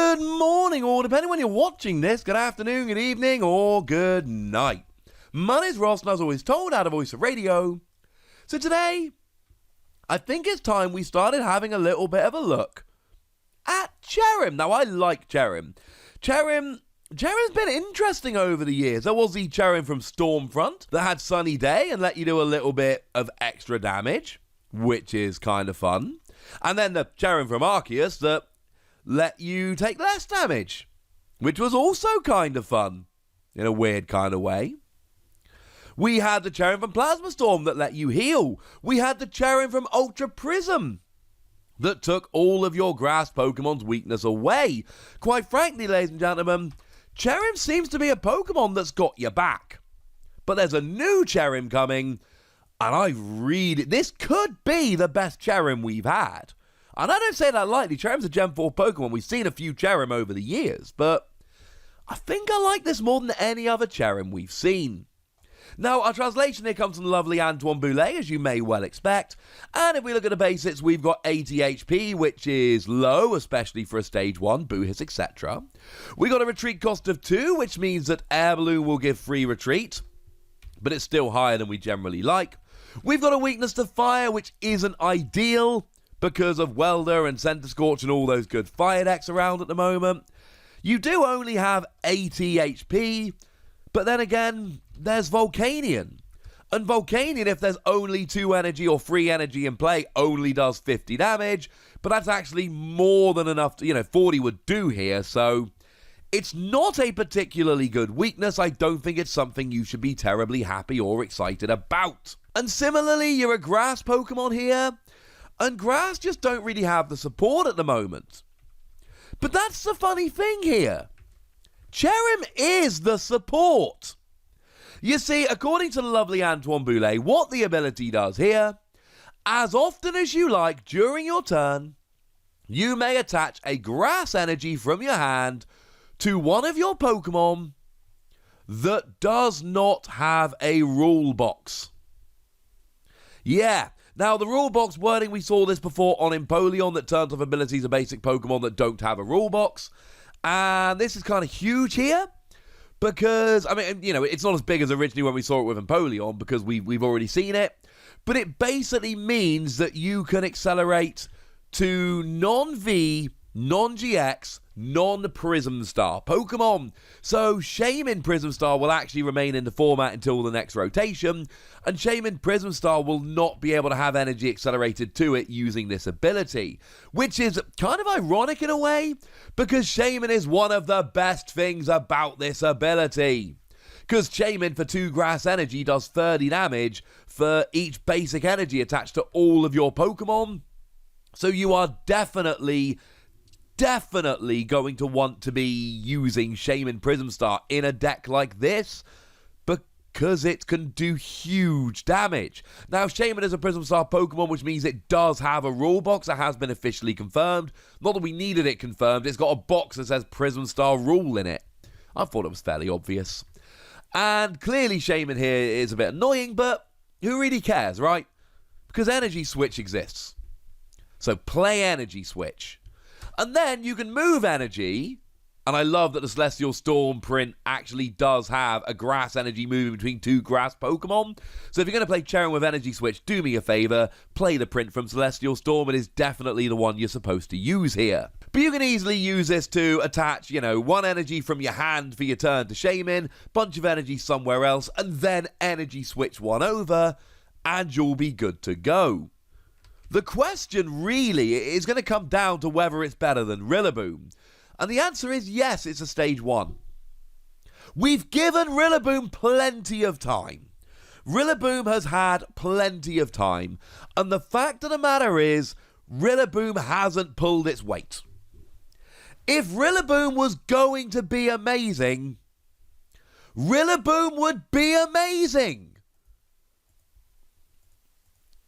Good morning, or depending when you're watching this, good afternoon, good evening, or good night. My name's Ross, and as always told, out of Voice of Radio. So today, I think it's time we started having a little bit of a look at Cherrim. Now, I like Cherrim. Cherrim's been interesting over the years. There was the Cherrim from Stormfront that had Sunny Day and let you do a little bit of extra damage, which is kind of fun. And then the Cherrim from Arceus that let you take less damage, which was also kind of fun in a weird kind of way. We had the Cherrim from Plasma Storm that let you heal. We had the Cherrim from Ultra Prism that took all of your grass Pokemon's weakness away. Quite frankly, ladies and gentlemen, Cherrim seems to be a Pokemon that's got your back. But there's a new Cherrim coming, and this could be the best Cherrim we've had. And I don't say that lightly. Cherrim's a Gen 4 Pokemon. We've seen a few Cherrim over the years, but I think I like this more than any other Cherrim we've seen. Now, our translation here comes from the lovely Antoine Boulet, as you may well expect. And if we look at the basics, we've got 80 HP, which is low, especially for a Stage 1, Boo-Hiss, etc. We got a retreat cost of 2, which means that Air Balloon will give free retreat, but it's still higher than we generally like. We've got a weakness to fire, which isn't ideal because of Welder and Center Scorch and all those good fire decks around at the moment. You do only have 80 HP, but then again, there's Volcanion. And Volcanion, if there's only 2 energy or 3 energy in play, only does 50 damage, but that's actually more than enough to, 40 would do here, so it's not a particularly good weakness. I don't think it's something you should be terribly happy or excited about. And similarly, you're a grass Pokemon here, and grass just don't really have the support at the moment. But that's the funny thing here. Cherrim is the support. You see, according to the lovely Antoine Boulet, what the ability does here, as often as you like during your turn, you may attach a grass energy from your hand to one of your Pokemon that does not have a rule box. Yeah. Now, the rule box wording, we saw this before on Empoleon that turns off abilities of basic Pokemon that don't have a rule box. And this is kind of huge here because, it's not as big as originally when we saw it with Empoleon because we've already seen it. But it basically means that you can accelerate to non-V, non-GX, non-Prism Star Pokemon. So Shaymin Prism Star will actually remain in the format until the next rotation, and Shaymin Prism Star will not be able to have energy accelerated to it using this ability, which is kind of ironic in a way, because Shaymin is one of the best things about this ability. Because Shaymin for 2 grass energy does 30 damage for each basic energy attached to all of your Pokemon. So you are definitely going to want to be using Shaymin Prism Star in a deck like this because it can do huge damage. Now, Shaymin is a Prism Star Pokemon, which means it does have a rule box that has been officially confirmed. Not that we needed it confirmed, it's got a box that says Prism Star Rule in it. I thought it was fairly obvious. And clearly Shaymin here is a bit annoying, but who really cares, right? Because Energy Switch exists. So play Energy Switch. And then you can move energy, and I love that the Celestial Storm print actually does have a grass energy moving between 2 grass Pokemon. So if you're going to play Cherrim with Energy Switch, do me a favor, play the print from Celestial Storm. It is definitely the one you're supposed to use here. But you can easily use this to attach, 1 energy from your hand for your turn to Shaymin, bunch of energy somewhere else, and then Energy Switch 1 over, and you'll be good to go. The question really is going to come down to whether it's better than Rillaboom. And the answer is yes, it's a Stage 1. We've given Rillaboom plenty of time. Rillaboom has had plenty of time. And the fact of the matter is, Rillaboom hasn't pulled its weight. If Rillaboom was going to be amazing, Rillaboom would be amazing.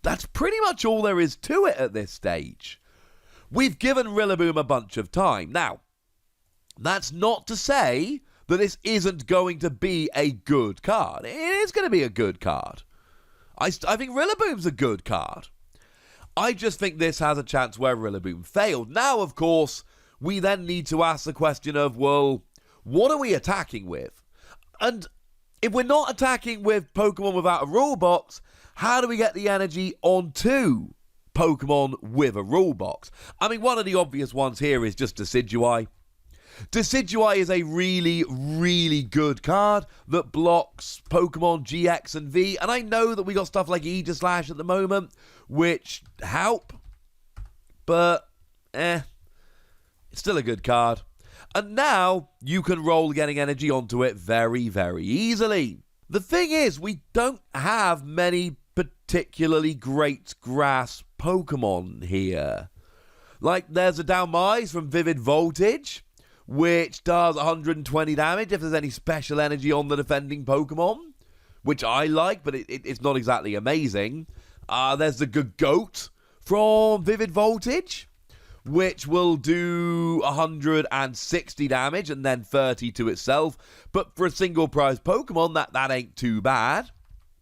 That's pretty much all there is to it at this stage. We've given Rillaboom a bunch of time. Now, that's not to say that this isn't going to be a good card. It is going to be a good card. I think Rillaboom's a good card. I just think this has a chance where Rillaboom failed. Now, of course, we then need to ask the question of, well, what are we attacking with? And if we're not attacking with Pokemon without a rule box, how do we get the energy onto Pokemon with a rule box? I mean, one of the obvious ones here is just Decidueye. Decidueye is a really, really good card that blocks Pokemon GX and V, and I know that we got stuff like Aegislash at the moment, which help, but it's still a good card. And now you can roll getting energy onto it very, very easily. The thing is, we don't have many particularly great grass Pokemon here. Like, there's a Dalmise from Vivid Voltage, which does 120 damage if there's any special energy on the defending Pokemon, which I like, but it's not exactly amazing. There's the Goat from Vivid Voltage, which will do 160 damage and then 30 to itself. But for a single prize Pokemon, that ain't too bad.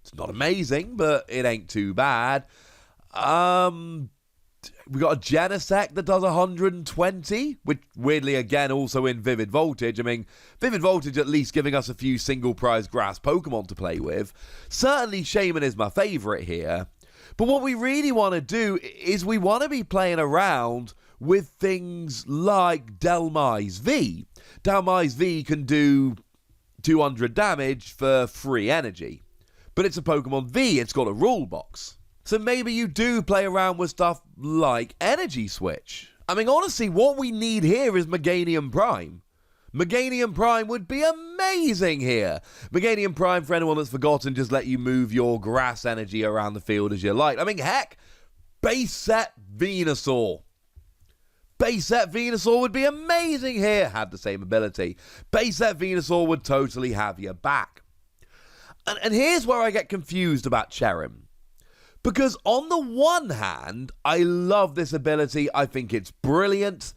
It's not amazing, but it ain't too bad. We got a Genesect that does 120, which weirdly, again, also in Vivid Voltage. I mean, Vivid Voltage at least giving us a few single prize grass Pokemon to play with. Certainly, Shaman is my favourite here. But what we really want to do is we want to be playing around with things like Dalmise V. Dalmise V can do 200 damage for free energy. But it's a Pokemon V, it's got a rule box. So maybe you do play around with stuff like Energy Switch. I mean, honestly, what we need here is Meganium Prime. Meganium Prime would be amazing here. Meganium Prime, for anyone that's forgotten, just let you move your grass energy around the field as you like. I mean, heck, base set Venusaur. Base set Venusaur would be amazing here. Had the same ability. Base set Venusaur would totally have your back. And here's where I get confused about Cherrim. Because on the one hand, I love this ability. I think it's brilliant.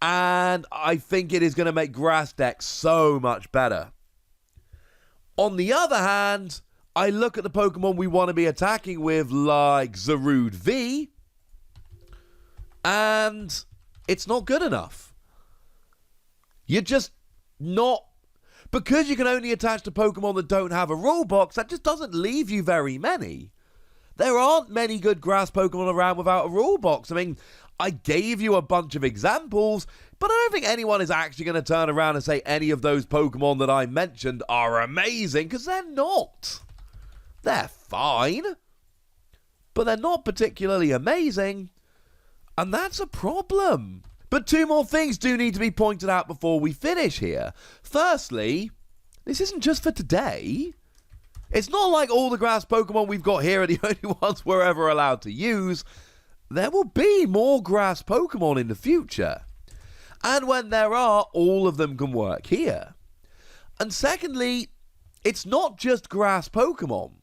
And I think it is going to make grass decks so much better. On the other hand, I look at the Pokemon we want to be attacking with, like Zarude V, and it's not good enough. You're just not... Because you can only attach to Pokemon that don't have a rule box, that just doesn't leave you very many. There aren't many good grass Pokemon around without a rule box. I mean, I gave you a bunch of examples, but I don't think anyone is actually going to turn around and say any of those Pokemon that I mentioned are amazing, because they're not. They're fine, but they're not particularly amazing, and that's a problem. But two more things do need to be pointed out before we finish here. Firstly, this isn't just for today. It's not like all the grass Pokemon we've got here are the only ones we're ever allowed to use. There will be more grass Pokemon in the future. And when there are, all of them can work here. And secondly, it's not just grass Pokemon.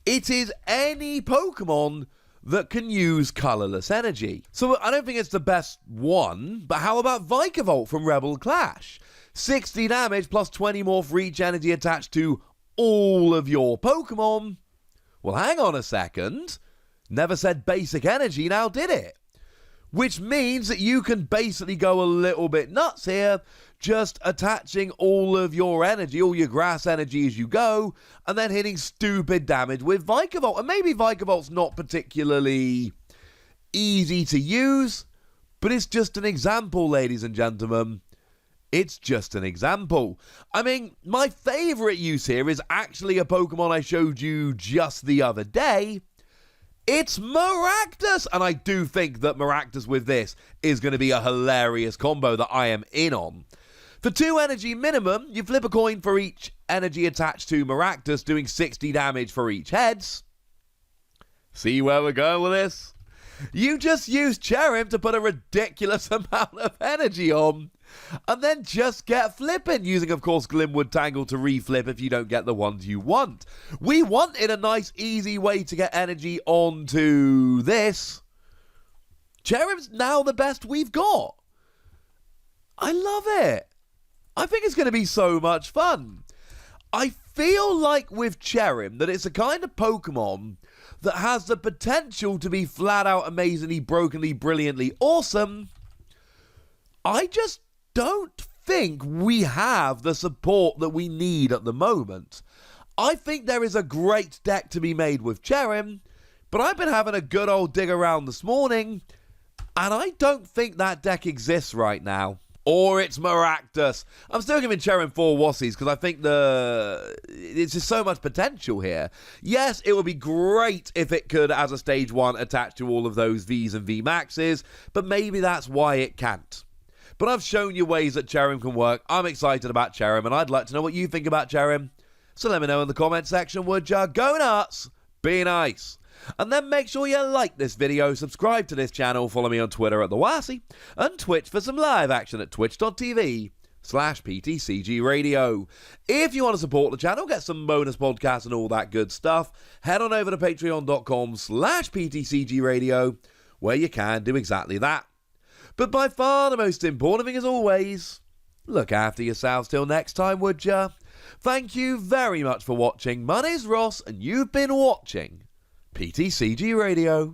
It is any Pokemon that can use colourless energy. So I don't think it's the best one, but how about Vikavolt from Rebel Clash? 60 damage plus 20 more for each energy attached to all of your Pokemon. Well, hang on a second. Never said basic energy, now did it? Which means that you can basically go a little bit nuts here, just attaching all of your energy, all your grass energy as you go, and then hitting stupid damage with Vikavolt. And maybe Vikavolt's not particularly easy to use, but it's just an example, ladies and gentlemen. It's just an example. I mean, my favourite use here is actually a Pokemon I showed you just the other day. It's Maractus, and I do think that Maractus with this is going to be a hilarious combo that I am in on. For 2 energy minimum, you flip a coin for each energy attached to Maractus, doing 60 damage for each heads. See where we're going with this? You just use Cherrim to put a ridiculous amount of energy on, and then just get flipping, using, of course, Glimwood Tangle to reflip if you don't get the ones you want. We wanted a nice, easy way to get energy onto this. Cherrim's now the best we've got. I love it. I think it's going to be so much fun. I feel like with Cherrim that it's a kind of Pokemon that has the potential to be flat out amazingly, brokenly, brilliantly awesome. I just don't think we have the support that we need at the moment. I think there is a great deck to be made with Cherrim, but I've been having a good old dig around this morning, and I don't think that deck exists right now. Or it's Maractus. I'm still giving Cherrim 4 Wassies because I think it's just so much potential here. Yes, it would be great if it could, as a stage 1, attach to all of those Vs and VMAXs, but maybe that's why it can't. But I've shown you ways that Cherrim can work. I'm excited about Cherrim, and I'd like to know what you think about Cherrim. So let me know in the comment section, would ya? Go nuts! Be nice! And then make sure you like this video, subscribe to this channel, follow me on Twitter at TheWassie, and Twitch for some live action at twitch.tv/PTCG Radio. If you want to support the channel, get some bonus podcasts and all that good stuff, head on over to patreon.com/PTCG Radio, where you can do exactly that. But by far the most important thing as always, look after yourselves till next time, would ya? Thank you very much for watching. My name's Ross, and you've been watching PTCG Radio.